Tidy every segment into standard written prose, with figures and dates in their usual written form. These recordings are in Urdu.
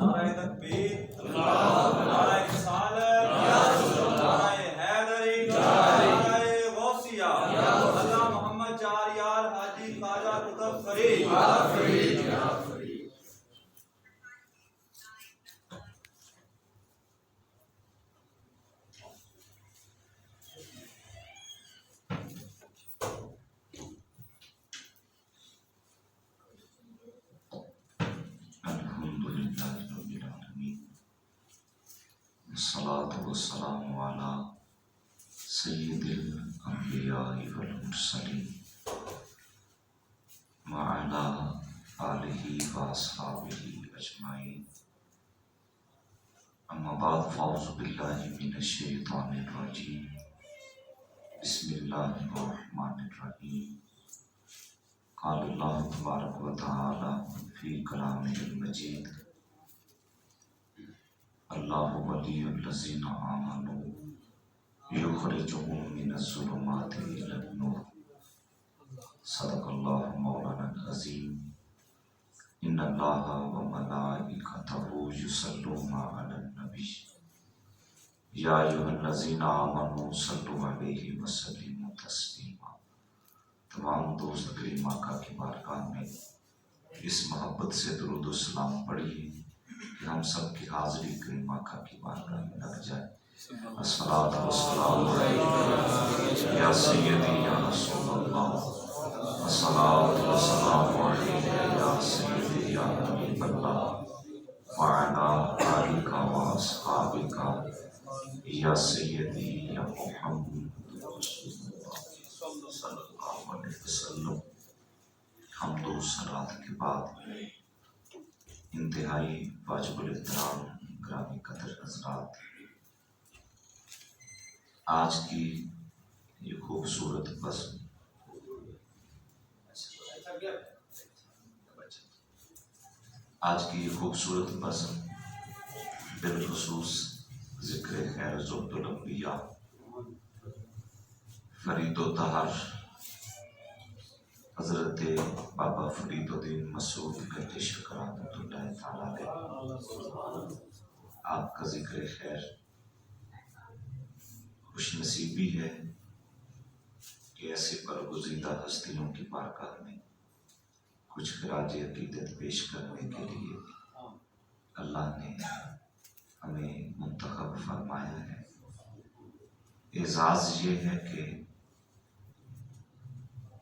نعرہ تکبیر، نعرہ رسالت، نعرہ حیدری، نعرہ غوثیہ، اللہ محمد چار یار حاجی خواجہ قطب فرید۔ الحمدللہ رب العالمین، والصلاة والسلام علی سید الانبیاء والمرسلین وعلی آلہ واصحابہ اجمعین، اما بعد فاعوذ باللہ من الشیطان الرجیم، بسم اللہ الرحمن الرحیم۔ قال اللہ تبارک و تعالی فی کلامہ المجید، اللہ ولی الذین آمنوا یخرجهم من الظلمات الی النور، صدق اللہ مولانا العظیم۔ ان اللہ وملائکتہ یصلون علی النبی یا ایھا الذین آمنوا صلوا علیہ وسلموا تسلیما۔ تمام دوست کریم آقا کی بارگاہ میں اس محبت سے درود و سلام پڑھیے کہ ہم سب کی حاضری کریم آقا کی بارگاہ میں لگ جائے۔ الصلاۃ والسلام علیک یا سیدی یا رسول اللہ، الصلاۃ والسلام علیک یا سیدی یا حبیب اللہ، وعلی آلک واصحابک یا سیدی یا محمد صلی اللہ علیہ وسلم۔ حمد و صلوات کے بعد انتہائی واجب الاحترام گرامی قدر حضرات، آج کی یہ خوبصورت بزم بالخصوص ذکر خیر زبد الانبیاء فرید و طاہر حضرت بابا فرید الدین مسعود گنج شکر رحمۃ اللہ تعالی علیہ، آپ کا ذکر خیر خوش نصیبی ہے کہ ایسے برگزیدہ ہستیوں کی بارگاہ میں کچھ خراج عقیدت پیش کرنے کے لیے اللہ نے ہمیں منتخب فرمایا ہے۔ اعزاز یہ ہے کہ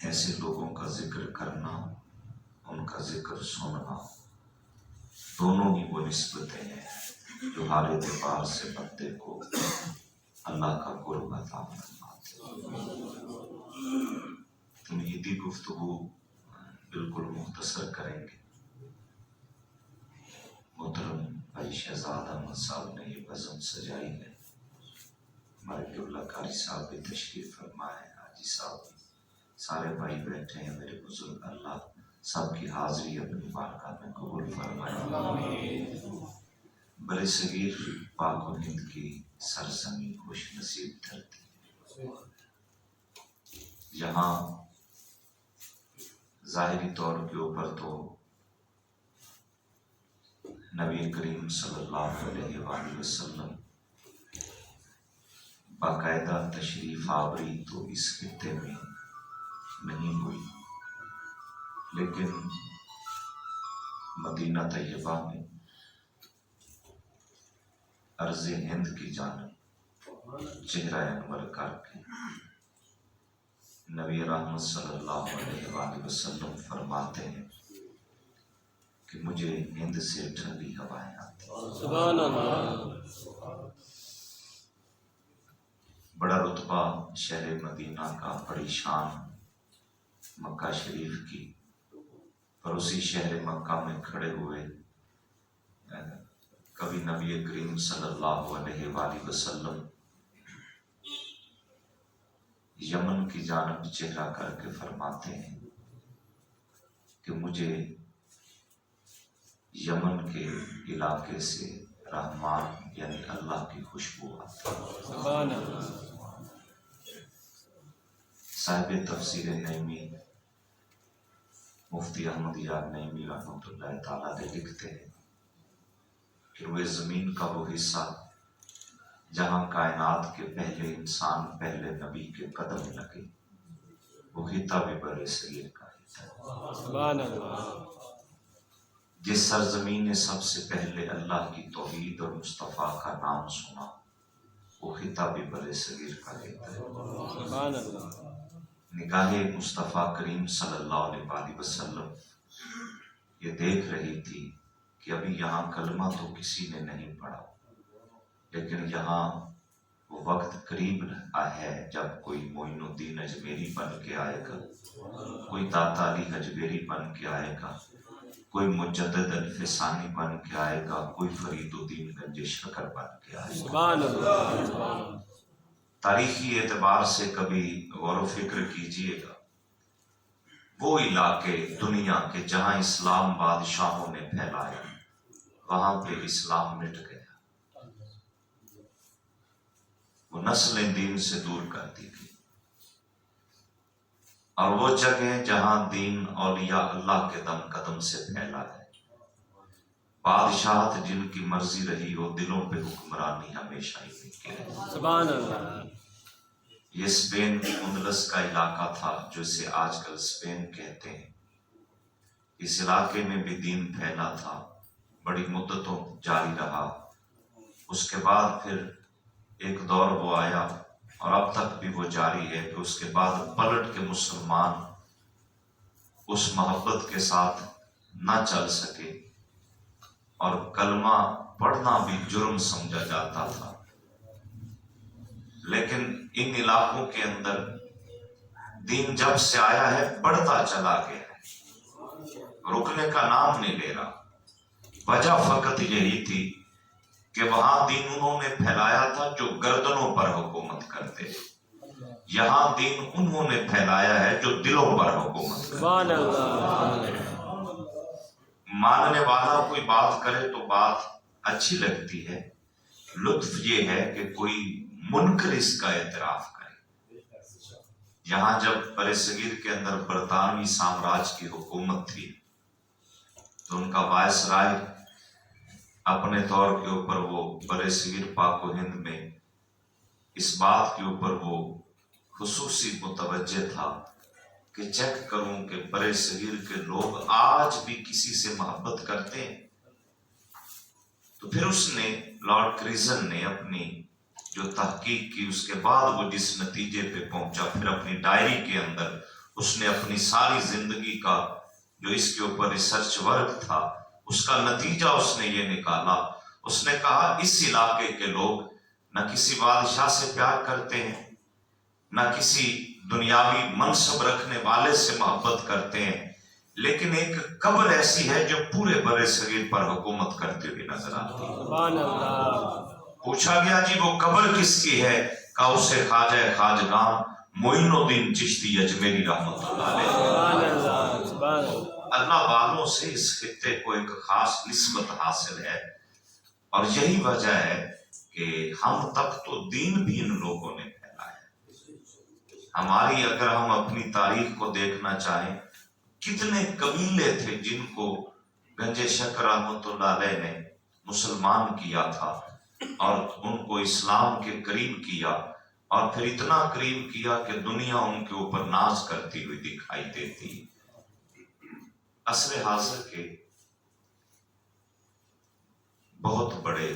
ایسے لوگوں کا ذکر کرنا، ان کا ذکر سننا، دونوں ہی وہ نسبتیں ہیں جو ہر اعتبار سے بندے کو اللہ کا قرب عطا فرماتے ہیں۔ تمہیدی گفتگو بالکل مختصر کریں گے۔ محترم بھائی شہزاد احمد صاحب نے یہ بزم سجائی ہے، ہمارے قبلہ قاری صاحب بھی تشریف فرمائے، حاجی صاحب بھی، سارے بھائی بیٹھے ہیں، میرے بزرگ، اللہ سب کی حاضری اپنی بارگاہ میں قبول فرمائے۔ بر صغیر پاک و ہند کی سرزمین خوش نصیب دھرتی، یہاں ظاہری طور کے اوپر تو نبی کریم صلی اللہ علیہ وآلہ وسلم باقاعدہ تشریف آوری تو اس خطے میں نہیں ہوئی، لیکن مدینہ طیبہ میں ارض ہند کی جانب چہرہ انور کر کے نبی رحمت صلی اللہ علیہ وآلہ وسلم فرماتے ہیں کہ مجھے ہند سے ٹھنڈی ہوائیں آتی ہیں۔ سبحان اللہ۔ بڑا رتبہ شہر مدینہ کا، بڑی شان مکہ شریف کی، اور اسی شہر مکہ میں کھڑے ہوئے کبھی نبی کریم صلی اللہ علیہ وآلہ وسلم یمن کی جانب چہرہ کر کے فرماتے ہیں کہ مجھے یمن کے علاقے سے رحمان یعنی اللہ کی خوشبو آتی ہے۔ سبحان اللہ۔ صاحب تفسیر نعیمی مفتی احمد یار نعیمی رحمۃ اللہ تعالی علیہ لکھتے ہیں کہ وہ زمین کا وہ حصہ جہاں کائنات کے پہلے انسان پہلے نبی کے قدم لگے، وہ خطہ بھی بر صغیر کا خطہ ہے۔ سبحان اللہ۔ جس سرزمین نے سب سے پہلے اللہ کی توحید اور مصطفیٰ کا نام سنا، وہ خطہ بھی بر صغیر کا خطہ ہے۔ سبحان اللہ۔ نگاہ مصطفیٰ کریم صلی اللہ علیہ وآلہ وسلم یہ دیکھ رہی تھی کہ ابھی یہاں کلمہ تو کسی نے نہیں پڑھا، لیکن یہاں وہ وقت قریب ہے جب کوئی معین الدین اجمیری بن کے آئے گا، کوئی داتا علی حجویری بن کے آئے گا، کوئی مجدد الفسانی بن کے آئے گا، کوئی فرید الدین گنج شکر بن کے آئے گا۔ سبحان اللہ۔ تاریخی اعتبار سے کبھی غور و فکر کیجئے گا، وہ علاقے دنیا کے جہاں اسلام بادشاہوں نے پھیلایا، وہاں پہ اسلام مٹ گیا، وہ نسلیں دین سے دور کر دی گئی، اور وہ جگہ جہاں دین اولیاء اللہ کے دم قدم سے پھیلا ہے، بادشاہت جن کی مرضی رہی وہ دلوں پہ حکمرانی ہمیشہ ہی کی رہی۔ سبحان اللہ۔ یہ اسپین اندلس کا علاقہ تھا جو اسے آج کل اسپین کہتے ہیں۔ اس علاقے میں بھی دین پھیلا تھا، بڑی مدتوں جاری رہا۔ اس کے بعد پھر ایک دور وہ آیا اور اب تک بھی وہ جاری ہے کہ اس کے بعد پلٹ کے مسلمان اس محبت کے ساتھ نہ چل سکے اور کلمہ پڑھنا بھی جرم سمجھا جاتا تھا، لیکن ان علاقوں کے اندر دین جب سے آیا ہے بڑھتا چلا گیا ہے، رکنے کا نام نہیں لے رہا۔ وجہ فقط یہی تھی کہ وہاں دین انہوں نے پھیلایا تھا جو گردنوں پر حکومت کرتے تھے، یہاں دین انہوں نے پھیلایا ہے جو دلوں پر حکومت کرتے۔ سبحان اللہ۔ ماننے والا کوئی بات کرے تو بات اچھی لگتی ہے، لطف یہ ہے کہ کوئی منکر اس کا اعتراف کرے۔ یہاں جب برصغیر کے اندر برطانوی سامراج کی حکومت تھی تو ان کا وائس رائے اپنے طور کے اوپر وہ برصغیر پاک و ہند میں اس بات کے اوپر وہ خصوصی متوجہ تھا کہ چیک کروں کہ برصغیر کے لوگ آج بھی کسی سے محبت کرتے ہیں۔ تو پھر اس نے لارڈ کرزن نے اپنی جو تحقیق کی، اس کے بعد وہ جس نتیجے پہ پہنچا، پھر اپنی ڈائری کے اندر اس نے اپنی ساری زندگی کا جو اس کے اوپر ریسرچ ورک تھا اس کا نتیجہ اس نے یہ نکالا۔ اس نے کہا اس علاقے کے لوگ نہ کسی بادشاہ سے پیار کرتے ہیں، نہ کسی دنیاوی منصب رکھنے والے سے محبت کرتے ہیں، لیکن ایک قبر ایسی ہے جو پورے برصغیر پر حکومت کرتے ہوئے نظر آتی ہے۔ سبحان اللہ۔ پوچھا گیا جی وہ قبر کس کی ہے؟ کہا اسے خواجہ خواجگان معین الدین چشتی اجمیری رحمۃ اللہ علیہ۔ سبحان اللہ۔ سبحان اللہ۔ اللہ والوں سے اس خطے کو ایک خاص نسبت حاصل ہے، اور یہی وجہ ہے کہ ہم تک تو دین بھی ان لوگوں نے پھیلایا ہے۔ ہماری اگر ہم اپنی تاریخ کو دیکھنا چاہیں، کتنے قبیلے تھے جن کو گنج شکر رحمۃ اللہ علیہ نے مسلمان کیا تھا اور ان کو اسلام کے قریب کیا، اور پھر اتنا قریب کیا کہ دنیا ان کے اوپر ناز کرتی ہوئی دکھائی دیتی۔ عصر حاضر کے بہت بڑے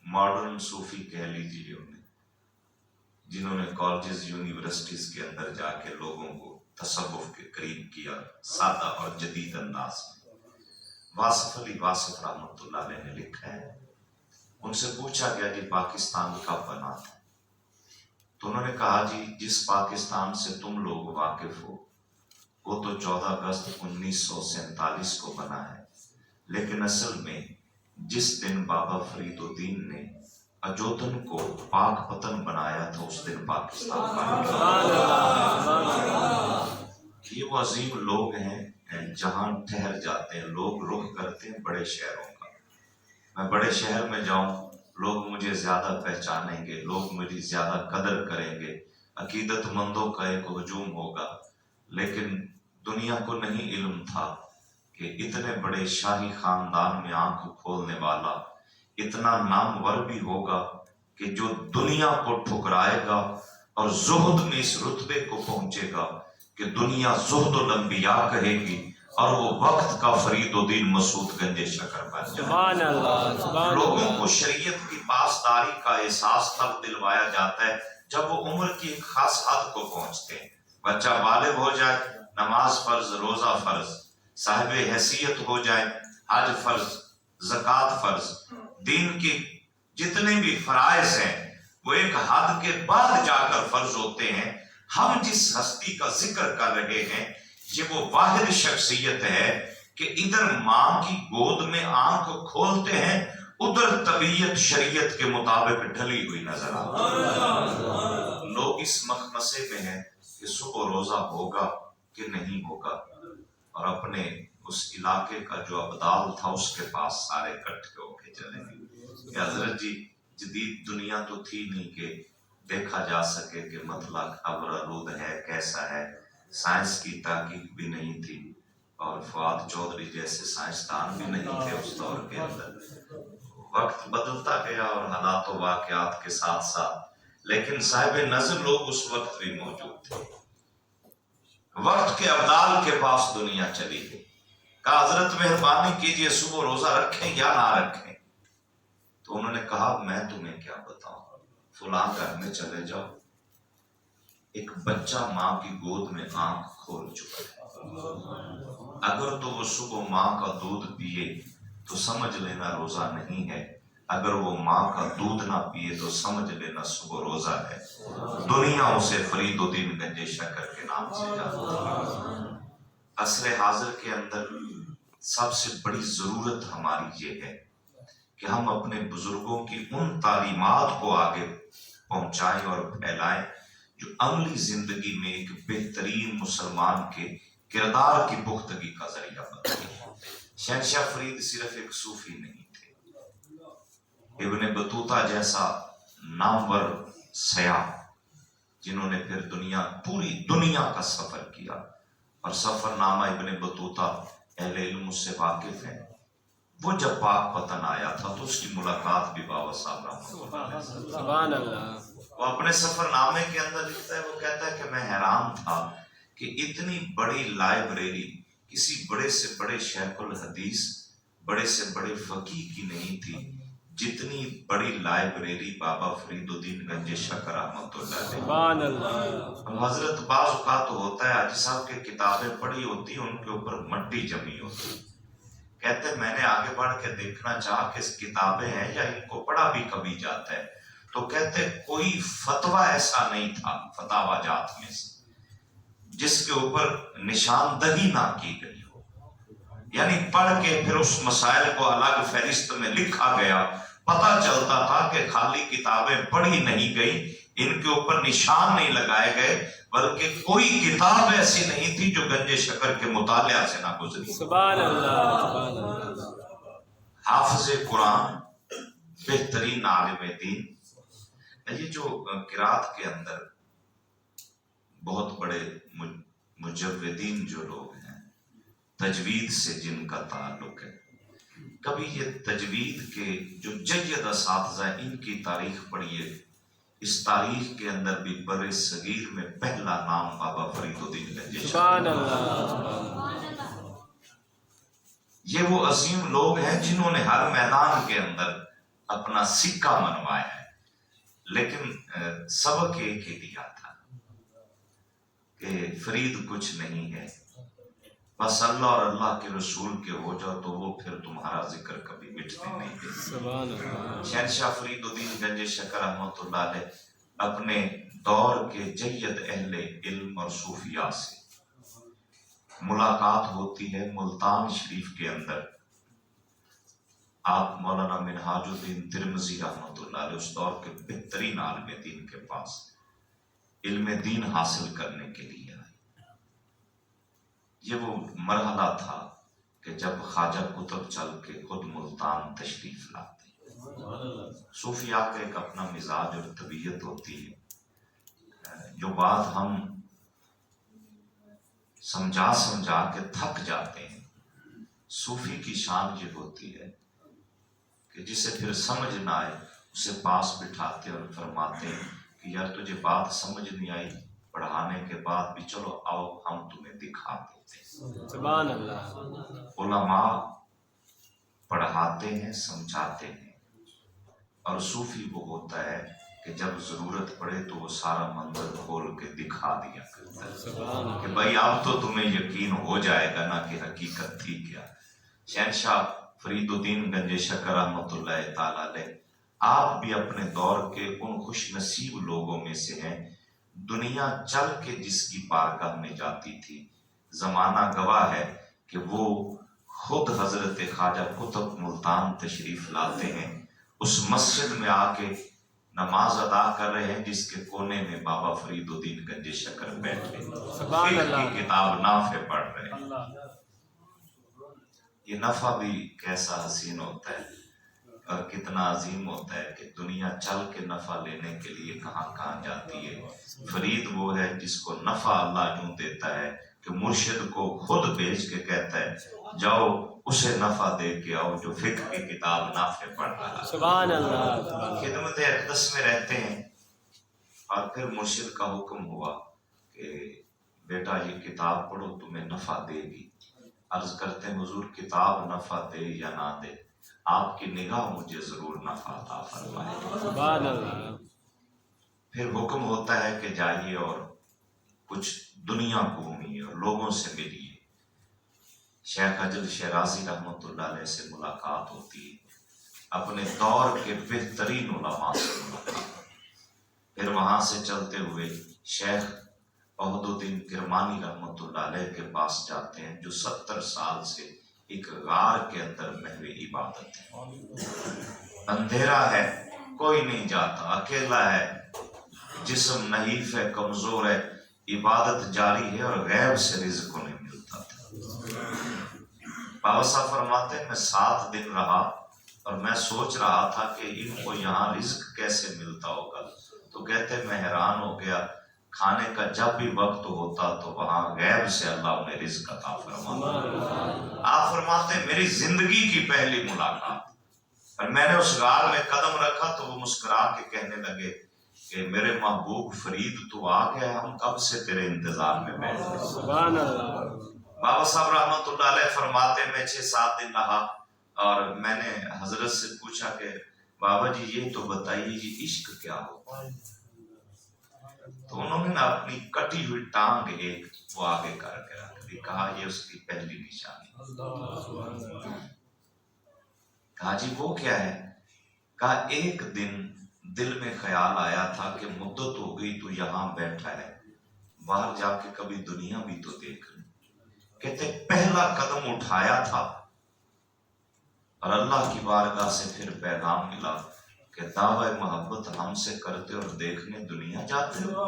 ماڈرن صوفی کہہ لیجیے انہیں، جنہوں نے کالجز یونیورسٹیز کے اندر جا کے لوگوں کو تصوف کے قریب کیا سادہ اور جدید انداز میں، واصف علی واصف رحمۃ اللہ علیہ نے لکھا ہے۔ ان سے پوچھا گیا جی پاکستان کب بنا تھا؟ تو انہوں نے کہا جی جس پاکستان سے تم لوگ واقف ہو وہ تو 14 اگست 1947 کو بنا ہے، لیکن اصل میں جس دن بابا فرید الدین نے اجودھن کو پاک پتن بنایا تھا اس دن پاکستان بنا۔ یہ وہ عظیم لوگ ہیں جہاں ٹھہر جاتے ہیں لوگ، رخ کرتے ہیں بڑے شہروں کا۔ میں بڑے شہر میں جاؤں لوگ مجھے زیادہ پہچانیں گے، لوگ میری زیادہ قدر کریں گے، عقیدت مندوں کا ایک ہجوم ہوگا، لیکن دنیا کو نہیں علم تھا کہ کہ اتنے بڑے شاہی خاندان میں آنکھ کھولنے والا اتنا نامور بھی ہوگا کہ جو دنیا کو ٹھکرائے گا اور زہد میں اس رتبے کو پہنچے گا کہ دنیا زہد الانبیاء کہے گی اور وہ وقت کا فرید الدین مسعود گنج شکر بن جائے۔ سبحان اللہ، سبحان لوگوں اللہ۔ کو شریعت کی پاسداری کا احساس تب دلوایا جاتا ہے جب وہ عمر کی ایک خاص حد کو پہنچتے ہیں۔ بچہ بالغ ہو جائے، نماز فرض، روزہ فرض، صاحب حیثیت ہو جائے، حج فرض، زکوٰۃ فرض، دین کی جتنے بھی فرائض ہیں وہ ایک حد کے بعد جا کر فرض ہوتے ہیں۔ ہم جس ہستی کا ذکر کر رہے ہیں یہ وہ واحد شخصیت ہے کہ ادھر ماں کی گود میں آنکھ کھولتے ہیں، ادھر طبیعت شریعت کے مطابق ڈھلی ہوئی نظر آتی۔ لوگ اس مخمصے میں ہیں کہ صبح روزہ ہوگا کہ نہیں ہوگا، اور اپنے اس علاقے کا جو ابدال تھا اس کے پاس سارے اکٹھے ہو کے چلے گئے کہ حضرت جی جدید دنیا تو تھی نہیں کہ دیکھا جا سکے کہ مطلع خبر آلود ہے کیسا ہے، سائنس کی تحقیق بھی نہیں تھی، اور فؤاد چودھری جیسے سائنسدان بھی نہیں تھے اس دور کے اندر۔ وقت بدلتا گیا اور حالات و واقعات کے ساتھ ساتھ، لیکن صاحب نظر لوگ اس وقت بھی موجود تھے۔ وقت کے ابدال کے پاس دنیا چلی گئی، کہا حضرت مہربانی کیجئے صبح روزہ رکھیں یا نہ رکھیں؟ تو انہوں نے کہا میں تمہیں کیا بتاؤں، فلاں گھر میں چلے جاؤ، ایک بچہ ماں کی گود میں آنکھ کھول چکا ہے، اگر تو وہ صبح ماں کا دودھ پیے تو سمجھ لینا روزہ نہیں ہے، اگر وہ ماں کا دودھ نہ پیے تو سمجھ لینا صبح روزہ ہے۔ دنیا اسے فرید الدین گنج شکر کے نام سے جانتی ہے۔ عصر حاضر کے اندر سب سے بڑی ضرورت ہماری یہ ہے کہ ہم اپنے بزرگوں کی ان تعلیمات کو آگے پہنچائیں اور پھیلائیں جو عملی زندگی میں ایک بہترین مسلمان کے کردار کی پختگی کا ذریعہ بنتی ہے۔ شہنشاہ فرید صرف ایک صوفی نہیں تھے، ابن بطوطہ جیسا نامور سیاح جنہوں نے پھر پوری دنیا کا سفر کیا، اور سفر نامہ ابن بطوطہ اہل علم اس سے واقف ہیں۔ وہ جب پاک وطن آیا تھا تو اس کی ملاقات بھی بابا صاحب رحمۃ اللہ علیہ سبحان اللہ۔ وہ اپنے سفر نامے کے اندر لکھتا ہے، وہ کہتا ہے کہ میں حیران تھا کہ اتنی بڑی لائبریری کسی بڑے سے بڑے شیخ الحدیث، بڑے سے بڑے فقیہ کی نہیں تھی جتنی بڑی لائبریری بابا فرید الدین گنج شکر رحمۃ اللہ علیہ۔ سبحان اللہ۔ حضرت بعض اوقات ہوتا ہے حاجی صاحب کی کتابیں پڑھی ہوتی ہیں، ان کے اوپر مٹی جمی ہوتی، کہتے ہیں میں نے آگے بڑھ کے دیکھنا چاہا کہ کتابیں ہیں یا ان کو پڑھا بھی کبھی جاتا ہے، تو کہتے کوئی فتویٰ ایسا نہیں تھا فتاوی جات میں سے جس کے اوپر نشاندہی نہ کی گئی ہو، یعنی پڑھ کے پھر اس مسائل کو الگ فہرست میں لکھا گیا، پتہ چلتا تھا کہ خالی کتابیں پڑھی نہیں گئی، ان کے اوپر نشان نہیں لگائے گئے، بلکہ کوئی کتاب ایسی نہیں تھی جو گنج شکر کے مطالعہ سے نہ گزری۔ سبحان اللہ، سبحان اللہ۔ حافظ قرآن، بہترین عالم دین، یہ جو قرات کے اندر بہت بڑے مجودین جو لوگ ہیں، تجوید سے جن کا تعلق ہے، کبھی یہ تجوید کے جو جید اساتذہ ان کی تاریخ پڑھیے، اس تاریخ کے اندر بھی بر صغیر میں پہلا نام بابا فرید الدین گنج شکر۔ سبحان اللہ۔ یہ وہ عظیم لوگ ہیں جنہوں نے ہر میدان کے اندر اپنا سکہ منوایا ہے، لیکن سبق ایک ہی دیا تھا کہ فرید کچھ نہیں ہے، بس اللہ اور اللہ کے رسول کے ہو جاؤ تو وہ پھر تمہارا ذکر کبھی مٹنے نہیں دے۔ سبحان اللہ۔ شہنشاہ فرید الدین گنج شکر رحمۃ اللہ علیہ اپنے دور کے جید اہل علم اور صوفیاء سے ملاقات ہوتی ہے ملتان شریف کے اندر۔ آپ مولانا منہاج الدین ترمذی رحمۃ اللہ علیہ اس دور کے بہترین عالم دین کے پاس علم دین حاصل کرنے کے لیے آئے۔ یہ وہ مرحلہ تھا کہ جب خواجہ قطب چل کے خود ملتان تشریف لاتے۔ صوفیاء کا ایک اپنا مزاج اور طبیعت ہوتی ہے، جو بات ہم سمجھا کے تھک جاتے ہیں صوفی کی شان یہ ہوتی ہے کہ جسے پھر سمجھ نہ آئے اسے پاس بٹھاتے اور فرماتے ہیں کہ یار تجھے بات سمجھ نہیں آئی، پڑھانے کے بعد بھی چلو آؤ ہم تمہیں دکھا دیتے ہیں۔ سبحان اللہ۔ علماء پڑھاتے ہیں، سمجھاتے ہیں، اور صوفی وہ ہوتا ہے کہ جب ضرورت پڑے تو وہ سارا منظر کھول کے دکھا دیا کرتا ہے سبحان اللہ۔ کہ بھائی اب تو تمہیں یقین ہو جائے گا نا کہ حقیقت تھی کیا۔ شہنشاہ فرید الدین گنج شکر رحمۃ اللہ تعالی علیہ، آپ بھی اپنے دور کے ان خوش نصیب لوگوں میں سے ہیں، دنیا چل کے جس کی بارگاہ میں جاتی تھی، زمانہ گواہ ہے کہ وہ خود حضرت خواجہ قطب ملتان تشریف لاتے ہیں، اس مسجد میں آ کے نماز ادا کر رہے ہیں جس کے کونے میں بابا فرید الدین گنج شکر بیٹھے سبحان اللہ۔ فقہ کی کتاب نافع پڑھ رہے ہیں۔ یہ نفع بھی کیسا حسین ہوتا ہے اور کتنا عظیم ہوتا ہے کہ دنیا چل کے نفع لینے کے لیے کہاں کہاں جاتی ہے۔ فرید وہ ہے جس کو نفع اللہ یوں دیتا ہے کہ مرشد کو خود بھیج کے کہتا ہے جاؤ اسے نفع دے کے آؤ جو فقہ کی کتاب نافع پڑھ رہا ہے۔ سبحان اللہ۔ خدمت اقدس میں رہتے ہیں، اور پھر مرشد کا حکم ہوا کہ بیٹا یہ کتاب پڑھو تمہیں نفع دے گی۔ عرض کرتے ہیں حضور کتاب نفع دے یا نہ دے، آپ کی نگاہ مجھے ضرور نفع عطا فرمائے۔ سبحان اللہ۔ پھر حکم ہوتا ہے کہ جائیے اور کچھ دنیا گھومیے اور لوگوں سے ملیے۔ شیخ اجل شیرازی رحمۃ اللہ علیہ سے ملاقات ہوتی ہے، اپنے دور کے بہترین علماء سے ملاقات۔ پھر وہاں سے چلتے ہوئے شیخ عہد الدین کرمانی رحمۃ اللہ علیہ کے پاس جاتے ہیں جو 70 سال سے ایک غار کے اندر محو عبادت ہے۔ اندھیرا ہے، کوئی نہیں جاتا، اکیلا ہے، جسم نحیف ہے، کمزور ہے، عبادت جاری ہے اور غیب سے رزق انہیں ملتا تھا۔ بابا صاحب فرماتے ہیں میں 7 دن رہا اور میں سوچ رہا تھا کہ ان کو یہاں رزق کیسے ملتا ہوگا، تو کہتے میں حیران ہو گیا، کھانے کا جب بھی وقت ہوتا تو وہاں غیب سے اللہ انہیں رزق عطا فرماتا۔ آپ فرماتے ہیں میری زندگی کی پہلی ملاقات، اور میں نے اس غار میں قدم رکھا تو وہ مسکرا کے کہنے لگے کہ میرے محبوب فرید تو آ گیا، ہم کب سے تیرے انتظار میں بیٹھے۔ سبحان اللہ۔ بابا صاحب رحمۃ اللہ علیہ فرماتے میں 6-7 دن رہا اور میں نے حضرت سے پوچھا کہ بابا جی یہ تو بتائیے یہ عشق کیا ہوتا ہے؟ تو انہوں نے اپنی کٹی ہوئی ٹانگ ایک وہ آگے کر کے رکھ دی، کہا یہ اس کی پہلی نشانی۔ کہا جی وہ کیا ہے؟ کہا ایک دن دل میں خیال آیا تھا کہ مدت ہو گئی تو یہاں بیٹھا ہے، باہر جا کے کبھی دنیا بھی تو دیکھ لیں۔ کہتے پہلا قدم اٹھایا تھا اور اللہ کی بارگاہ سے پھر پیغام ملا کہ دعوی محبت ہم سے کرتے اور دیکھنے دنیا جاتے ہو۔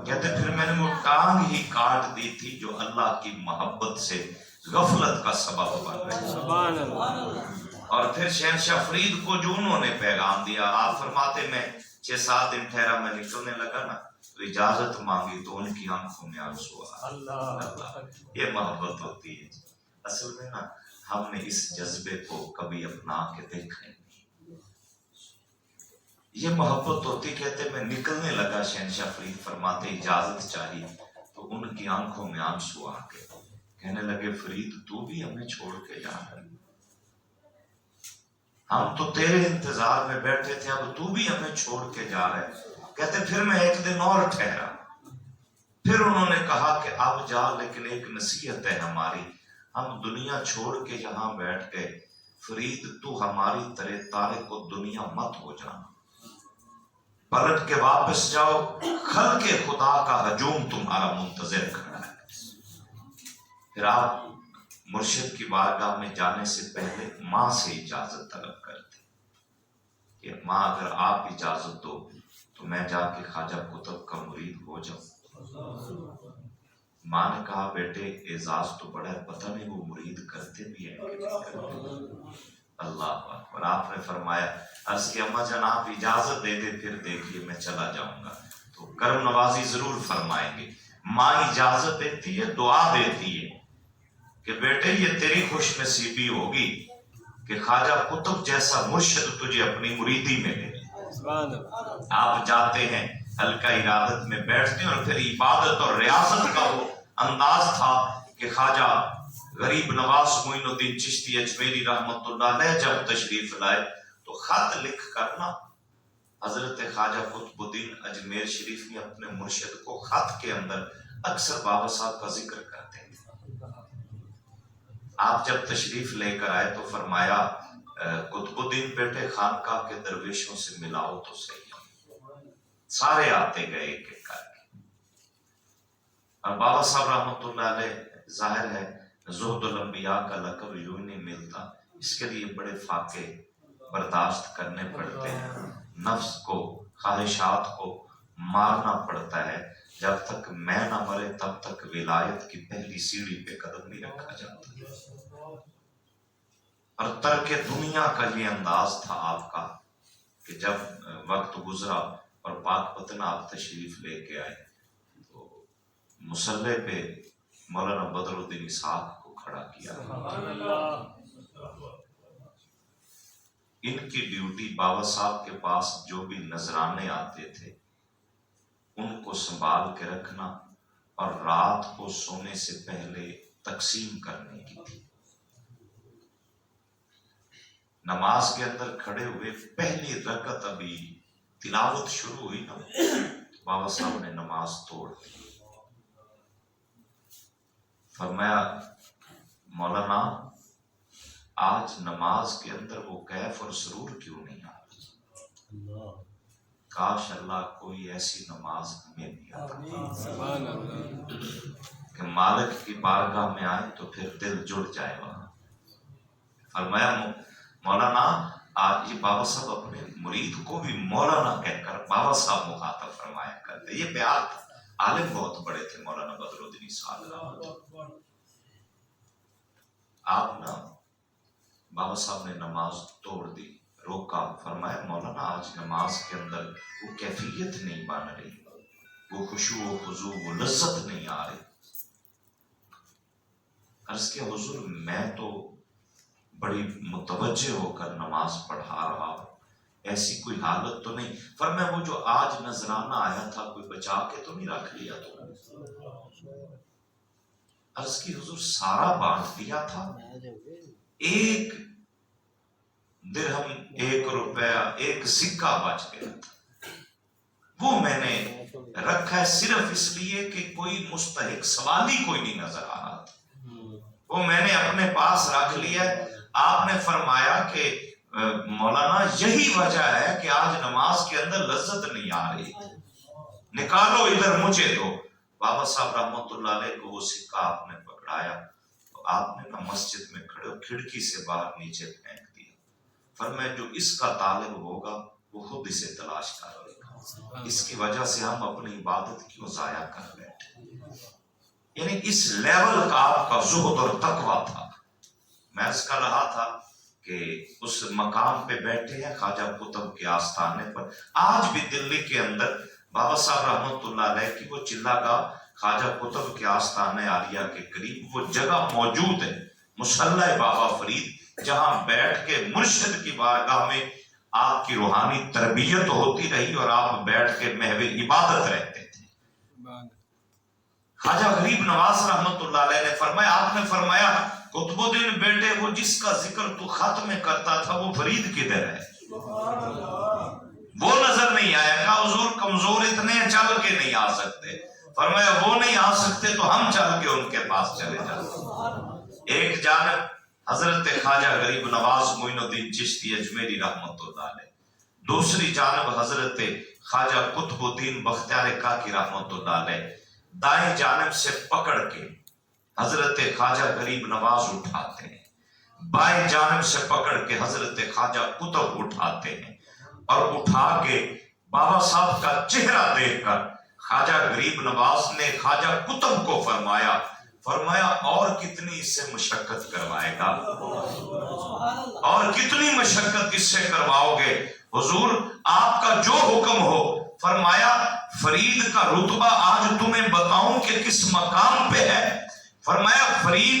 کہتے پھر میں نے وہ ٹانگ ہی کاٹ دی تھی جو اللہ کی محبت سے غفلت کا سبب بن رہی۔ سبحان اللہ۔ اور پھر شہنشاہ فرید کو جو انہوں نے پیغام دیا، آپ فرماتے میں 6-7 دن ٹھہرا، میں نکلنے لگا نا تو اجازت مانگی تو ان کی آنکھوں میں آنسو آ۔ اللہ یہ محبت ہوتی ہے۔ اصل میں نا ہم نے اس جذبے کو کبھی اپنا کے دیکھا نہیں، یہ محبت ہوتی۔ کہتے میں نکلنے لگا، شہنشاہ فرید فرماتے اجازت چاہیے تو ان کی آنکھوں میں آنسو آ گئے، کہنے لگے فرید تو بھی ہمیں چھوڑ کے جا رہا ہے، ہم تو تیرے انتظار میں بیٹھے تھے، اب تو بھی ہمیں چھوڑ کے جا رہا ہے۔ کہتے پھر میں ایک دن اور ٹھہرا، پھر انہوں نے کہا کہ اب جا لیکن ایک نصیحت ہے ہماری، ہم دنیا چھوڑ کے یہاں بیٹھ گئے، فرید تو ہماری طرح تارک و دنیا مت ہو جانا، پلٹ کے واپس جاؤ، خلق خدا کا ہجوم تمہارا منتظر کھڑا ہے۔ پھر آپ مرشد کی بارگاہ میں جانے سے پہلے ماں سے اجازت طلب کرتے کہ ماں اگر آپ اجازت دو تو میں جا کے خواجہ قطب کا مرید ہو جاؤں۔ ماں نے کہا بیٹے اعزاز تو بڑا ہے، پتہ نہیں وہ مرید کرتے بھی ہیں کہ نہیں کرتے۔ اللہ اکبر۔ آپ نے فرمایا عرض کہ اماں جان آپ اجازت دے دے پھر دیکھیے میں چلا جاؤں گا تو کرم نوازی ضرور فرمائیں گے۔ ماں اجازت دیتی ہے، دعا دیتی ہے کہ بیٹے یہ تیری خوش نصیبی ہوگی کہ خواجہ قطب جیسا مرشد تجھے اپنی مریدی میں لے. سبحان اللہ. آپ جاتے ہیں حلقہ ارادت میں بیٹھتے ہیں اور پھر عبادت اور ریاضت کا وہ انداز تھا کہ خواجہ غریب نواز معین الدین چشتی اجمیری رحمت اللہ علیہ جب تشریف لائے تو خط لکھ کر نا حضرت خواجہ قطب الدین اجمیر شریف نے اپنے مرشد کو خط کے اندر اکثر بابا صاحب کا ذکر کرتے ہیں. آپ جب تشریف لے کر آئے تو فرمایا قطب الدین بیٹے خانقاہ کے درویشوں سے ملاؤ تو صحیح. سارے آتے گئے ایک ایک کر کے. اور بابا صاحب رحمت اللہ علیہ ظاہر ہے زہد الانبیاء کا لقب یوں نہیں ملتا، اس کے لیے بڑے فاقے برداشت کرنے پڑتے ہیں. نفس کو خواہشات کو مارنا پڑتا ہے. جب تک میں نہ مرے تب تک ولایت کی پہلی سیڑھی پہ قدم نہیں رکھا جاتا. اور ترک دنیا کا یہ انداز تھا آپ کا کہ جب وقت گزرا اور پاک پتن آپ تشریف لے کے آئے تو مصلے پہ مولانا بدر الدین اسحاق کو کھڑا کیا. ان کی ڈیوٹی بابا صاحب کے پاس جو بھی نذرانے آتے تھے ان کو سنبھال کے رکھنا اور رات کو سونے سے پہلے تقسیم کرنے کی تھی. نماز کے اندر کھڑے ہوئے پہلی رکعت ابھی تلاوت شروع ہوئی نا بابا صاحب نے نماز توڑ دی. فرمایا مولانا آج نماز کے اندر وہ کیف اور سرور کیوں نہیں آتا؟ کاش اللہ کوئی ایسی نماز ہمیں بھی عطا سبحان اللہ. کہ مالک کی بارگاہ میں آئے تو پھر دل جڑ جائے وہاں. فرمایا مولانا آج یہ بابا صاحب اپنے مرید کو بھی مولانا کہہ کر بابا صاحب مخاطب فرمایا کرتے. یہ پیار تھا. عالم بہت بڑے تھے مولانا بدر الدین صاحب. آپ نا بابا صاحب نے نماز توڑ دی، روکا. فرمایا مولانا آج نماز کے اندر وہ کیفیت نہیں بن رہی، وہ خشوع و خضوع وہ لذت نہیں آ رہی. عرض کے حضور میں تو بڑی متوجہ ہو کر نماز پڑھا رہا ہوں، ایسی کوئی حالت تو نہیں. فرمایا وہ جو آج نذرانہ آیا تھا کوئی بچا کے تو نہیں رکھ لیا تو؟ عرض کی حضور سارا بانٹ دیا تھا. ایک درہم، ایک روپیہ، ایک سکہ بچ گیا تھا، وہ میں نے رکھا ہے صرف اس لیے کہ کوئی مستحق سوالی کوئی نہیں نظر آ رہا تھا، وہ میں نے اپنے پاس رکھ لیا. آپ نے فرمایا کہ مولانا یہی وجہ ہے کہ آج نماز کے اندر لذت نہیں آ رہی، نکالو ادھر مجھے دو. بابا صاحب رحمت اللہ علیہ کو وہ سکہ آپ نے پکڑایا تو آپ نے نا مسجد میں کھڑے کھڑکی سے باہر نیچے پھینک دیا. فرمایا جو اس کا طالب ہوگا وہ خود اسے تلاش کر لے گا، اس کی وجہ سے ہم اپنی عبادت کیوں ضائع کر بیٹھے. یعنی اس لیول کا آپ کا زہد اور تقویٰ تھا. میں اس کا رہا تھا کہ اس مقام پہ بیٹھے ہیں خواجہ قطب کے آستانے پر. آج بھی دلی کے اندر بابا صاحب رحمت اللہ علیہ کی وہ چلہ کا خواجہ قطب کے آستانے عالیہ کے قریب وہ جگہ موجود ہے، مصلی بابا فرید، جہاں بیٹھ کے مرشد کی بارگاہ میں آپ کی روحانی تربیت ہوتی رہی اور آپ بیٹھ کے محو عبادت رہتے تھے. خواجہ غریب نواز رحمت اللہ علیہ نے فرمایا، آپ نے فرمایا قطب الدین بیٹے وہ جس کا ذکر تو خط میں کرتا تھا وہ فرید کدھر ہے؟ وہ نظر نہیں آیا. کہا حضور کمزور اتنے چل کے نہیں آ سکتے. فرمایا وہ نہیں آ سکتے تو ہم چل کے ان کے پاس چلے جاتے. ایک جانب حضرت خواجہ غریب نواز معین الدین چشتی اجمیری رحمت اللہ علیہ، دوسری جانب حضرت خواجہ قطب الدین بختیار کاکی رحمت اللہ علیہ. دائیں جانب سے پکڑ کے حضرت خواجہ غریب نواز اٹھاتے ہیں، بائیں جانب سے پکڑ کے حضرت خواجہ قطب اٹھاتے ہیں، اور اٹھا کے بابا صاحب کا چہرہ دیکھ کر خواجہ غریب نواز نے خواجہ قطب کو فرمایا اور کتنی اس سے مشقت کروائے گا، اور کتنی مشقت اس سے کرواؤ گے حضور، آپ کا جو حکم ہو. فرمایا فرید کا رتبہ آج تمہیں بتاؤں کہ کس مقام پہ ہے. فرمایا فرید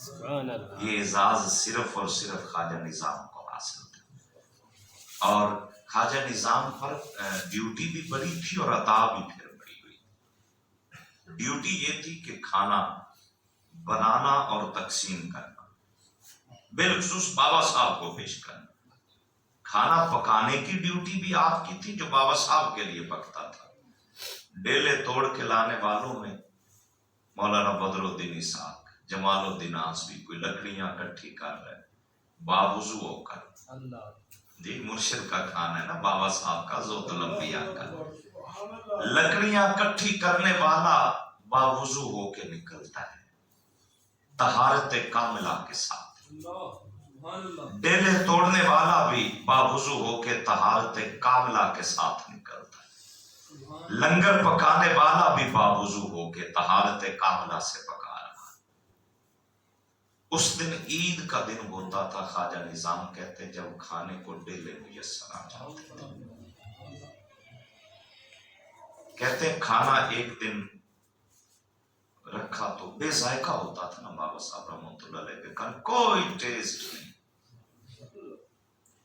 سبحان اللہ. یہ اعزاز صرف اور صرف خواجہ نظام کو حاصل تھا، اور خواجہ نظام پر ڈیوٹی بھی بڑی تھی اور عطا بھی پھر بڑی ہوئی. ڈیوٹی یہ تھی کہ کھانا بنانا اور تقسیم کرنا، بالخصوص بابا صاحب کو پیش کرنا. کھانا پکانے کی ڈیوٹی بھی آپ کی تھی جو بابا صاحب کے لیے پکتا تھا. ڈیلے توڑ کے لانے والوں میں مولانا بدر الدین اسحاق، جمال الدین آنسوی کوئی لکڑیاں اکٹھی کر رہے باوضو ہو کر. جی مرشد کا کھانا ہے نا، بابا صاحب کا، ذوت الانبیاء کا. لکڑیاں اکٹھی کرنے والا باوضو ہو کے نکلتا ہے طہارت کاملہ کے ساتھ. ڈیلے توڑنے والا بھی باوضو ہو کے طہارت کاملہ کے ساتھ نکلتا ہے. لنگر پکانے والا بھی باوضو ہو کے طہارت کاملہ سے پکا رہا. اس دن عید کا دن ہوتا تھا. خواجہ نظام کہتے جب کھانے کو ڈیلے میسر آ جاتے تھے. کہتے کھانا ایک دن رکھا تو بے ذائقہ ہوتا تھا نا بابا صاحب رحمۃ اللہ علیہ کے کھانے، کوئی ٹیسٹ نہیں،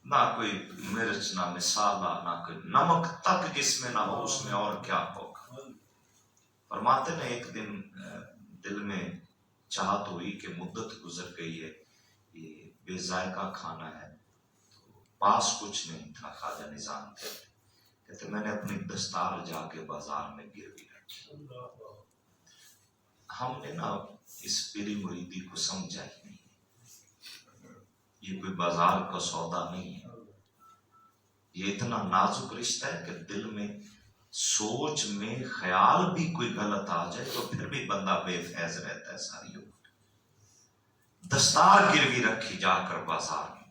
نہ کوئی مرچ، نہ مسالہ، نہ کوئی نمک تک جس میں نہ ہو اس میں اور کیا ہوگا. فرماتے ہیں ایک دن دل میں چاہت ہوئی کہ مدت گزر گئی ہے، یہ بے ذائقہ کھانا ہے، تو پاس کچھ نہیں تھا. خواجہ نظام کہتے میں نے اپنی دستار جا کے بازار میں گروی رکھی. ہم نے نا اس پیری مریدی کو سمجھا ہی نہیں، یہ کوئی بازار کا سودا نہیں ہے. یہ اتنا نازک رشتہ ہے کہ دل میں سوچ میں خیال بھی کوئی غلط آ جائے تو پھر بھی بندہ بے فیض رہتا ہے ساری عمر. دستار گروی رکھی جا کر بازار میں،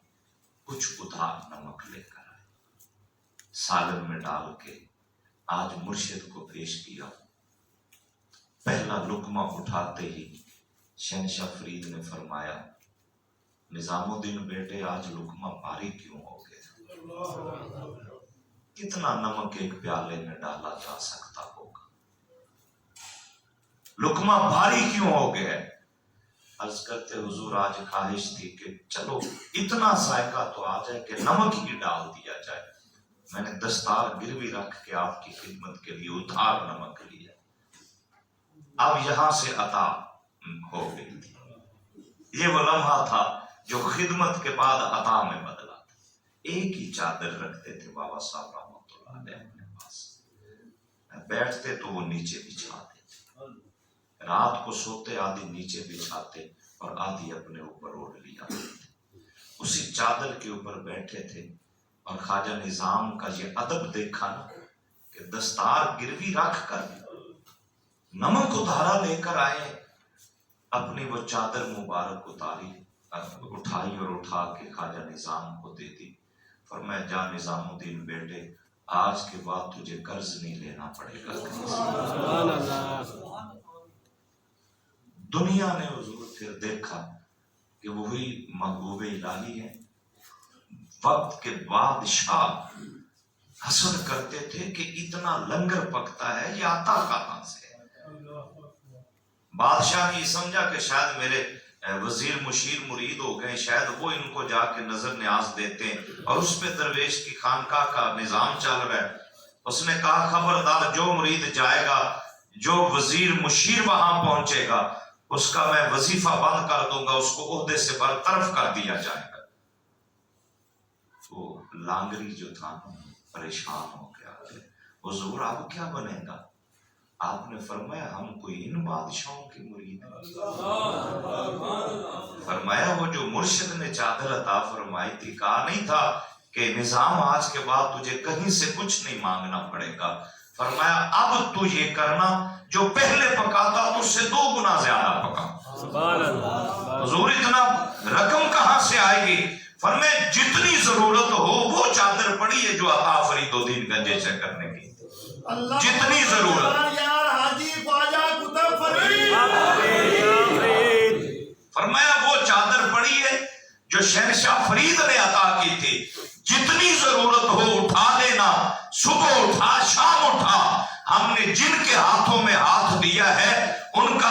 کچھ ادھار نمک لے کر آئے، سالن میں ڈال کے آج مرشد کو پیش کیا. پہلا لقمہ اٹھاتے ہی شہنشاہ فرید نے فرمایا نظام الدین بیٹے آج لقمہ بھاری کیوں ہو گیا؟ کتنا نمک ایک پیالے میں ڈالا جا سکتا ہوگا، لقمہ بھاری کیوں ہو گیا؟ عرض کرتے حضور آج خواہش تھی کہ چلو اتنا ذائقہ تو آ جائے کہ نمک ہی ڈال دیا جائے. میں نے دستار گروی رکھ کے آپ کی خدمت کے لیے ادھار نمک لیا. اب یہاں سے عطا ہو گئی تھی. یہ وہ لمحہ تھا جو خدمت کے بعد عطا میں بدلا تھا. ایک ہی چادر رکھتے تھے بابا صاحب رحمۃ اللہ علیہ اپنے پاس. بیٹھتے تو وہ نیچے بچھاتے تھے، رات کو سوتے آدھی نیچے بچھاتے اور آدھی اپنے اوپر اوڑھ لیا. اسی چادر کے اوپر بیٹھے تھے. اور خواجہ نظام کا یہ ادب دیکھا نا کہ دستار گروی رکھ کر نمک ادھارا لے کر آئے، اپنی وہ چادر مبارک اٹھائی اور اٹھا کے خواجہ نظام کو دے دی. فرمایا جا نظام الدین بیٹے آج کے بعد تجھے قرض نہیں لینا پڑے گا. سبحان اللہ. دنیا نے حضور پھر دیکھا کہ وہی محبوب الہی ہے. وقت کے بادشاہ حسد کرتے تھے کہ اتنا لنگر پکتا ہے یہ آتا کہاں سے. بادشاہ نے یہ سمجھا کہ شاید میرے وزیر مشیر مرید ہو گئے، شاید وہ ان کو جا کے نظر نیاز دیتے ہیں، اور اس پہ درویش کی خانقاہ کا نظام چل رہا ہے. اس نے کہا خبردار جو مرید جائے گا، جو وزیر مشیر وہاں پہنچے گا اس کا میں وظیفہ بند کر دوں گا، اس کو عہدے سے برطرف کر دیا جائے گا. وہ لانگری جو تھا پریشان ہو گیا، حضور اب کیا بنے گا؟ آپ نے فرمایا ہم کوئی ان بادشاہوں کے مرید ہیں. فرمایا وہ جو مرشد نے چادر عطا فرمائی تھی، کہا نہیں تھا کہ نظام آج کے بعد تجھے کہیں سے کچھ نہیں مانگنا پڑے گا. فرمایا اب تو یہ کرنا جو پہلے پکاتا اس سے 2 گنا زیادہ پکا. سبحان اللہ. حضور اتنا رقم کہاں سے آئے گی؟ فرمایا جتنی ضرورت ہو وہ چادر پڑی ہے جو عطا فرید الدین گنجے سے کرنے کی، جتنی ضرورت. فرمایا وہ چادر پڑی ہے جو شہنشاہ فرید نے عطا کی تھی، جتنی ضرورت ہو اٹھا لینا. صبح اٹھا شام اٹھا، ہم نے جن کے ہاتھوں میں ہاتھ دیا ہے ان کا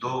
2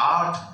8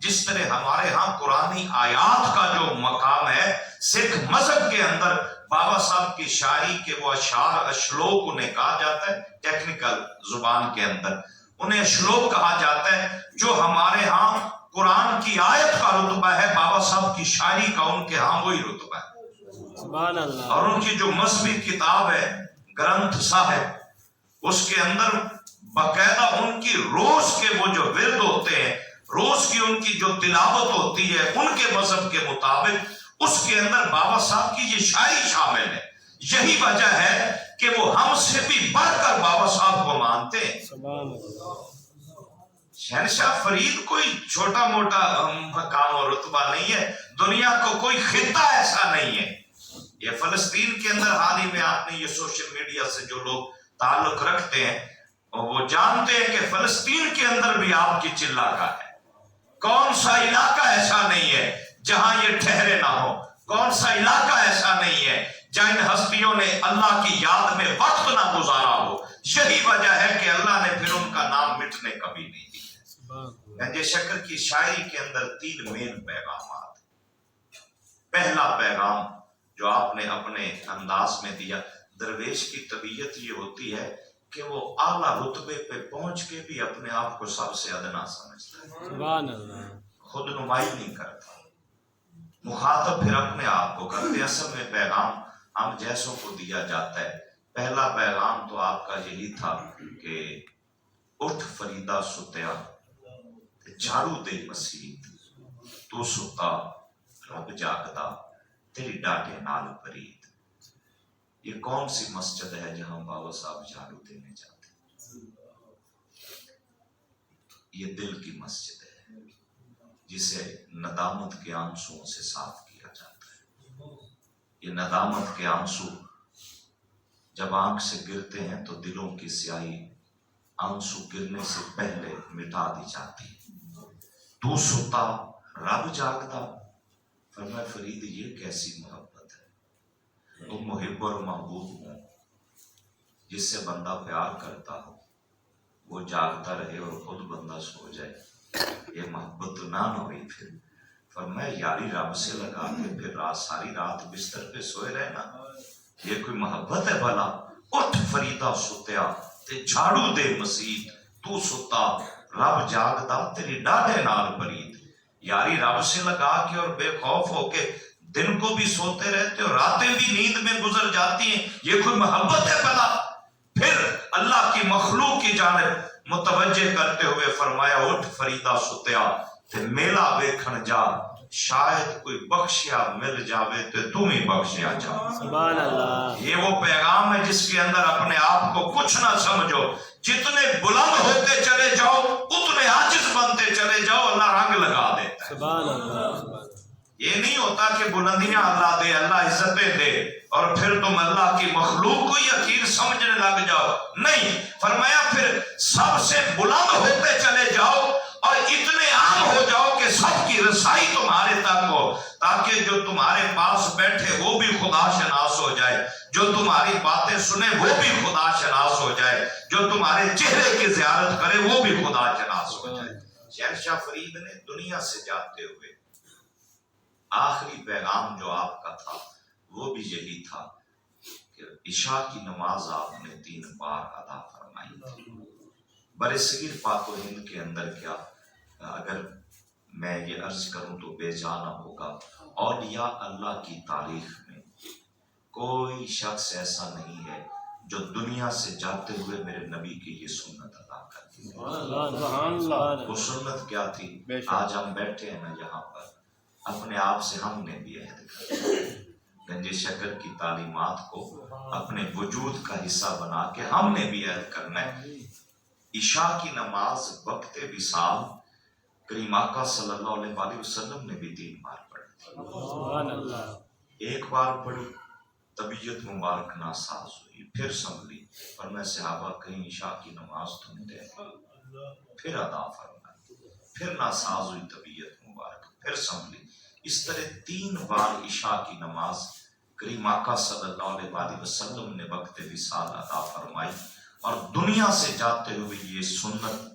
جس طرح ہمارے ہاں قرآنی آیات کا جو مقام ہے سکھ مذہب کے اندر بابا صاحب کی شاعری کے وہ اشعار اشلوک انہیں کہا جاتا ہے، ٹیکنیکل زبان کے اندر انہیں اشلوک کہا جاتا ہے، جو ہمارے ہاں قرآن کی آیت کا رتبہ ہے، بابا صاحب کی شاعری کا ان کے ہاں وہی رتبہ ہے۔ سبحان اللہ۔ اور ان کی جو مذہبی کتاب ہے گرنتھ صاحب، اس کے اندر باقاعدہ ان کی روز کے وہ جو ورد ہوتے ہیں، روز کی ان کی جو تلاوت ہوتی ہے ان کے مذہب کے مطابق، اس کے اندر بابا صاحب کی یہ شاعری شامل ہے۔ یہی وجہ ہے کہ وہ ہم سے بھی بڑھ کر بابا صاحب کو مانتے ہیں۔ سبحان اللہ۔ شہنشاہ فرید کوئی چھوٹا موٹا مقام اور رتبہ نہیں ہے، دنیا کو کوئی خطہ ایسا نہیں ہے۔ یہ فلسطین کے اندر حال ہی میں آپ نے یہ سوشل میڈیا سے جو لوگ تعلق رکھتے ہیں وہ جانتے ہیں کہ فلسطین کے اندر بھی آپ کی چلا کا ہے۔ کون سا علاقہ ایسا نہیں ہے جہاں یہ ٹھہرے نہ ہو، کون سا علاقہ ایسا نہیں ہے جہاں ان ہستیوں نے اللہ کی یاد میں وقت نہ گزارا ہو۔ یہی وجہ ہے کہ اللہ نے پھر ان کا نام مٹنے کبھی نہیں دیا۔ گنج شکر کی شاعری کے اندر 3 مین پیغامات۔ پہلا پیغام جو آپ نے اپنے انداز میں دیا، درویش کی طبیعت یہ ہوتی ہے کہ وہ اعلیٰ رتبے پہ پہنچ کے بھی اپنے آپ کو سب سے ادنا سمجھتا ہے، سبحان اللہ۔ خود نمائی نہیں کرتا، مخاطب پھر اپنے آپ کو کرتے۔ اصل میں پیغام ہم جیسوں کو دیا جاتا ہے۔ پہلا پیغام تو آپ کا یہی تھا کہ اٹھ فریدہ ستیا جھاڑو دے مسیت، تو ستا رب جاگدا تیری ڈاٹے نال پرید۔ یہ کون سی مسجد ہے جہاں بابا صاحب جھاڑو دینے جاتے ہیں؟ یہ دل کی مسجد ہے جسے ندامت کے آنسوؤں سے صاف کیا جاتا ہے۔ یہ ندامت کے آنسو جب آنکھ سے گرتے ہیں تو دلوں کی سیاہی آنسو گرنے سے پہلے مٹا دی جاتی ہے۔ تو ستا رب جاگدا، فرمایا فرید یہ کیسی محبت ہے؟ تم محب اور محبوب ہو، جس سے بندہ پیار کرتا ہو وہ جاگتا رہے اور خود بندہ سو جائے، یہ محبت نہ ہوئی۔ پھر فرمایا یاری رب سے لگا کے پھر رات ساری رات بستر پہ سوئے رہنا، یہ کوئی محبت ہے بھلا؟ اٹھ فریدہ ستیا تے جھاڑو دے مسیت، تو ستا رب جاگدا تیری ڈاڈے نال پرید۔ یاری رب سے لگا کے اور بے خوف ہو کے دن کو بھی سوتے رہتے اور راتیں بھی نیند میں گزر جاتی ہیں، یہ کوئی محبت ہے بھلا؟ پھر اللہ کی مخلوق کی جانب متوجہ کرتے ہوئے فرمایا اٹھ فریدہ ستیا تے میلہ ویکھن جا، شاید کوئی بخشیا مل جاوے تے تم ہی بخشیا جا۔ سبحان اللہ۔ یہ وہ پیغام ہے جس کے اندر اپنے آپ کو کچھ نہ سمجھو، جتنے بلند ہوتے چلے جاؤ اتنے عاجز بنتے چلے جاؤ، اللہ رنگ لگا دیتا ہے۔ سبحان اللہ۔ یہ نہیں ہوتا کہ بلندیاں اللہ دے، اللہ عزتیں دے اور پھر تم اللہ کی مخلوق کو ہی حقیر سمجھنے لگ جاؤ، نہیں، فرمایا پھر سب سے بلند ہوتے چلے جاؤ اور اتنے عام ہو جاؤ کہ سب کی رسائی تمہارے تک ہو، تاکہ جو تمہارے پاس بیٹھے وہ بھی خدا شناس ہو جائے، جو تمہاری باتیں سنے وہ بھی خدا شناس ہو جائے، جو تمہارے چہرے کی زیارت کرے وہ بھی خدا شناس ہو جائے۔ شہنشاہ فرید نے دنیا سے جاتے ہوئے آخری پیغام جو آپ کا تھا وہ بھی یہی تھا کہ عشاء کی نماز آپ نے 3 بار ادا فرمائی تھی۔ برصغیر پاک و ہند کے اندر کیا اگر میں یہ عرض کروں تو بے جانا ہوگا، اولیاء اللہ کی تاریخ میں کوئی شخص ایسا نہیں ہے جو دنیا سے جاتے ہوئے میرے نبی کی یہ سنت ادا کرتی ہے۔ وہ سنت کیا تھی؟ آج ہم بیٹھے ہیں نا یہاں پر، اپنے آپ سے ہم نے بھی عہد کر گنج شکر کی تعلیمات کو اپنے وجود کا حصہ بنا کے ہم نے بھی عہد کرنا ہے۔ عشاء کی نماز وقت وصال کریم آقا صلی اللہ علیہ وآلہ وسلم نے بھی 3 بار پڑھی۔ سبحان اللہ۔ ایک بار پڑھی، طبیعت مبارک ناساز ہوئی، پھر سنبھلی، اور میں صحابہ کہیں عشاء کی نماز تم دے، پھر ادا فرمائی، پھر ناساز ہوئی طبیعت مبارک، پھر سنبھلی۔ اس طرح 3 بار عشاء کی نماز کریم آقا صلی اللہ علیہ وآلہ وسلم نے وقت وصال ادا فرمائی، اور دنیا سے جاتے ہوئے یہ سنت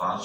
5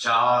4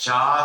4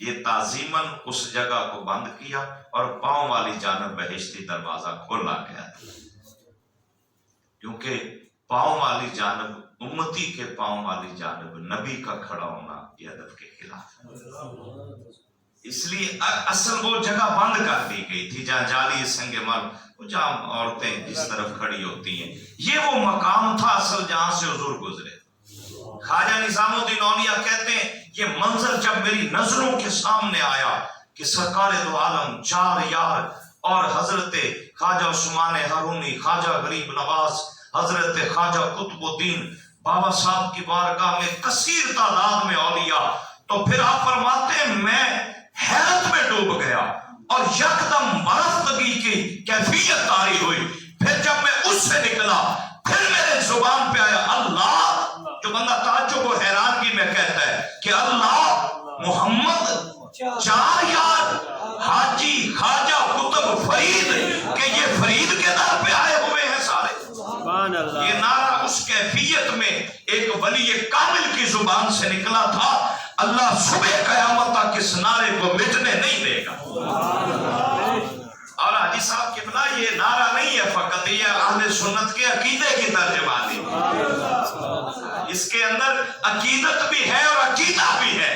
یہ تعظیماً اس جگہ کو بند کیا اور پاؤں والی جانب بہشتی دروازہ کھولا گیا تھا، کیونکہ پاؤں والی جانب امتی کے پاؤں والی جانب نبی کا کھڑا ہونا یہ ادب کے خلاف ہے۔ اس لیے اصل وہ جگہ بند کر دی گئی تھی جہاں جالی سنگ مر، جہاں عورتیں جس طرف کھڑی ہوتی ہیں، یہ وہ مقام تھا اصل جہاں سے حضور گزرے۔ خواجہ نظام الدین اولیاء کہتے ہیں یہ منظر جب میری نظروں کے سامنے آیا کہ سرکار دو عالم چار یار اور حضرت خواجہ عثمان ہارونی، خواجہ غریب نواز، حضرت خواجہ قطب الدین بابا صاحب کی بارگاہ میں کثیر تعداد میں اولیاء، تو پھر آپ فرماتے ہیں میں حیرت میں ڈوب گیا اور یکدم برفتگی کی کیفیت طاری ہوئی۔ پھر جب میں اس سے نکلا پھر میرے زبان پہ آیا اللہ، جو بندہ تعجب و حیرانگی میں کہتا ہے کہ اللہ محمد چار یار حاجی خواجہ قطب فرید کہ یہ فرید کے در پہ آئے ہوئے ہیں سارے۔ سبحان اللہ۔ یہ نعرہ اس کیفیت میں ایک ولی کامل کی زبان سے نکلا تھا، اللہ صبح قیامت تک اس نعرے کو مٹنے نہیں دے گا۔ اور حاجی صاحب قبلہ یہ نعرہ نہیں ہے فقط، یہ اہل سنت کے عقیدے کی ترجمانی ہے، اس کے اندر عقیدت بھی ہے اور عقیدہ بھی ہے،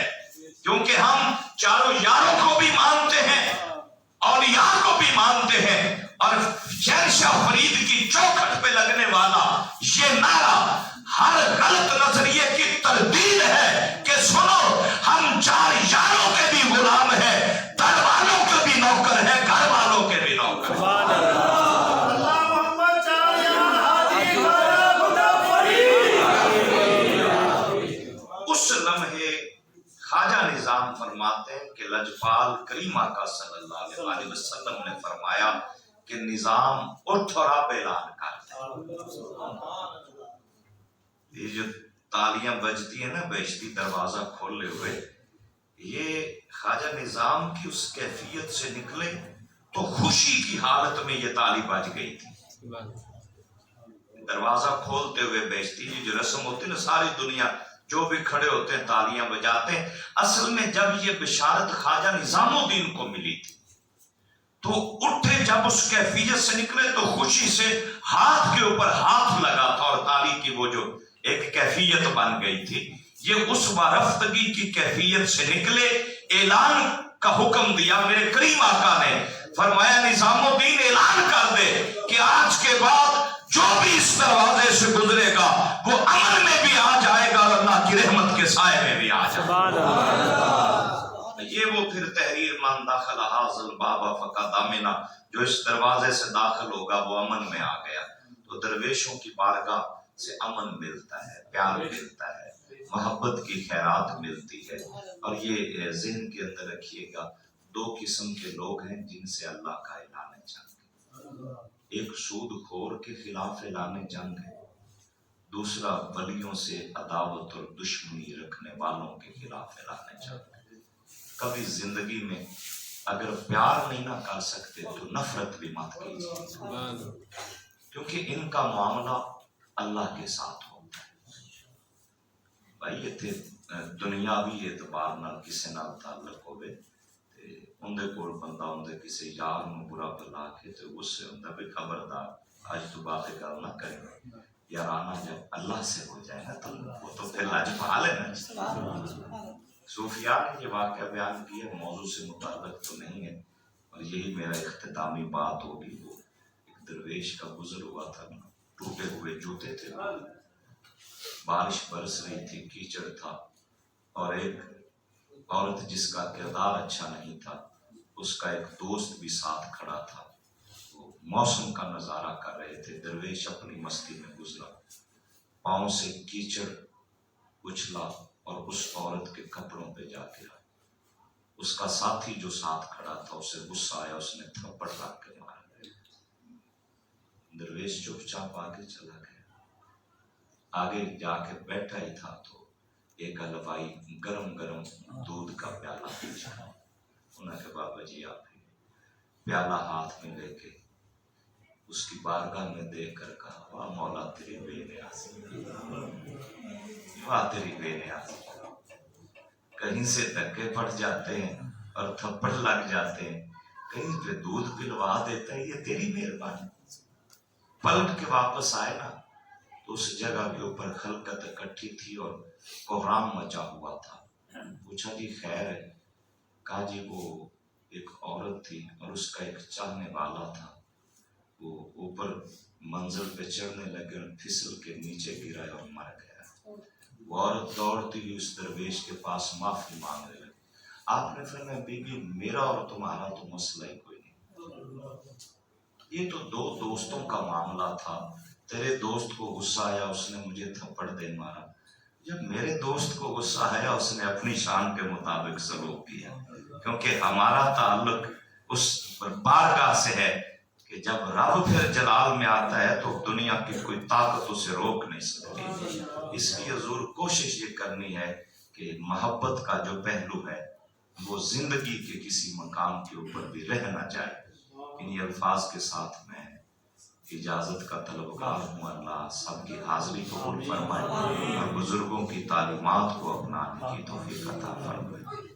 کیونکہ ہم چاروں یاروں کو بھی مانتے ہیں، اولیاء کو بھی مانتے ہیں، اور شہنشاہ فرید کی چوکھٹ پہ لگنے والا یہ نعرہ ہر غلط نظریے کی تردید ہے کہ سنو ہم چار یاروں کے بھی غلام ہیں، در والوں کے بھی نوکر ہیں، گھر والوں کے بھی نوکر ہیں۔ اس لمحے خواجہ نظام فرماتے ہیں کہ لجپال کریم آقا صلی اللہ علیہ وسلم نے فرمایا کہ نظام اٹھ اور آپ اعلان کر دیں۔ یہ جو تالیاں بجتی ہیں نا بہشتی دروازہ کھولے ہوئے، یہ خواجہ نظام کی اس کیفیت سے نکلے تو خوشی کی حالت میں یہ تالی بج گئی تھی۔ دروازہ کھولتے ہوئے بہشتی کی جو رسم ہوتی ہے نا، ساری دنیا جو بھی کھڑے ہوتے ہیں تالیاں بجاتے ہیں۔ اصل میں جب یہ بشارت خواجہ نظام الدین کو ملی تھی تو اٹھے، جب اس کیفیت سے نکلے تو خوشی سے ہاتھ کے اوپر ہاتھ لگا تھا اور تالی کی وہ جو ایک کیفیت بن گئی تھی، یہ اس وارفتگی کی کیفیت سے نکلے۔ اعلان کا حکم دیا میرے کریم آقا نے، فرمایا نظام الدین اعلان کر دے کہ آج کے بعد جو بھی اس دروازے سے گزرے گا وہ امن میں بھی آ جائے گا اور اللہ کی رحمت کے سائے میں بھی آ جائے گا۔ یہ وہ پھر تحریر من داخل حاضر بابا فقط امنا، جو اس دروازے سے داخل ہوگا وہ امن میں آ گیا۔ تو درویشوں کی بارگاہ سے امن ملتا ہے، پیار ملتا ہے، محبت کی خیرات ملتی ہے۔ اور یہ ذہن کے اندر رکھیے گا، دو قسم کے لوگ ہیں جن سے اللہ کا اعلان جنگ ہے، ایک سود خور کے خلاف اعلان جنگ ہے، دوسرا ولیوں سے عداوت اور دشمنی رکھنے والوں کے خلاف اعلان جنگ ہے۔ کبھی زندگی میں اگر پیار نہیں نہ کر سکتے تو نفرت بھی مت کیجیے، کیونکہ ان کا معاملہ اللہ کے ساتھ ہوتا ہے۔ بھائی اتنے دنیاوی اعتبار نال کسی نال تعلق ہوئے تے اندے کول بندہ اندے کسی یار نو برا بلا کے تے اس سے اندہ بھی خبردار آج تو باتیں گل نہ کریں، یارانہ جب اللہ سے ہو جائے نا تو وہ تو پھر لاجپال ہے نا۔ صوفیاء نے یہ واقعہ بیان کیا، موضوع سے متعلق تو نہیں ہے، اور یہی میرا اختتامی بات ہوگی۔ وہ ایک درویش کا گزر ہوا تھا، ٹوٹے ہوئے جوتے تھے، بارش برس رہی تھی، کیچڑ تھا، اور ایک عورت جس کا کردار اچھا نہیں تھا، اس کا ایک دوست بھی ساتھ کھڑا تھا، وہ موسم کا نظارہ کر رہے تھے۔ درویش اپنی مستی میں گزرا، پاؤں سے کیچڑ اچھلا اور اس عورت کے کپڑوں پہ جا گرا۔ اس کا ساتھی جو ساتھ کھڑا تھا اسے غصہ آیا، اس نے تھپڑ رکھ کے مارا۔ درویش چپ چاپ آگے چلا گیا، آگے جا کے بیٹھا ہی تھا تو ایک حلوائی گرم گرم دودھ کا پیالہ پوچھا۔ انہوں نے کہا بابا جی آپ ہی، پیالہ ہاتھ میں لے کے اس کی بارگاہ میں دے کر کہا واہ مولا تیری بے نیازی، واہ تیری بے نیازی۔ کہیں سے دھکے پڑ جاتے ہیں اور تھپڑ لگ جاتے ہیں، کہیں پہ دودھ پلوا دیتا ہے، یہ تیری مہربانی۔ پلٹ کے واپس آئے نا تو اس جگہ کے اوپر خلقت اکٹھی تھی اور کوہرام مچا ہوا تھا۔ پوچھا جی خیر ہے؟ کہا جی وہ ایک عورت تھی اور اس کا ایک چاہنے والا تھا، وہ اوپر منزل پہ چڑھنے لگے اور پھسل کے نیچے گرا اور مر گیا۔ وہ عورت دوڑتی ہوئی اس درویش کے پاس معافی مانگنے لگی۔ آپ نے فرمایا بی بی میرا اور تمہارا تو مسئلہ ہی کوئی نہیں، یہ تو دو دوستوں کا معاملہ تھا، تیرے دوست کو غصہ آیا اس نے مجھے تھپڑ دے مارا، جب میرے دوست کو غصہ آیا اس نے اپنی شان کے مطابق سلوک کیا، کیونکہ ہمارا تعلق اس بارگاہ سے ہے کہ جب رب پھر جلال میں آتا ہے تو دنیا کی کوئی طاقت اسے روک نہیں سکتی۔ اس لیے حضور کوشش یہ کرنی ہے کہ محبت کا جو پہلو ہے وہ زندگی کے کسی مقام کے اوپر بھی رہ نہ جائے۔ انہی الفاظ کے ساتھ میں اجازت کا طلبگار ہوں، اللہ سب کی حاضری قبول فرمائے اور بزرگوں کی تعلیمات کو اپنانے کی توفیق عطا فرمائے۔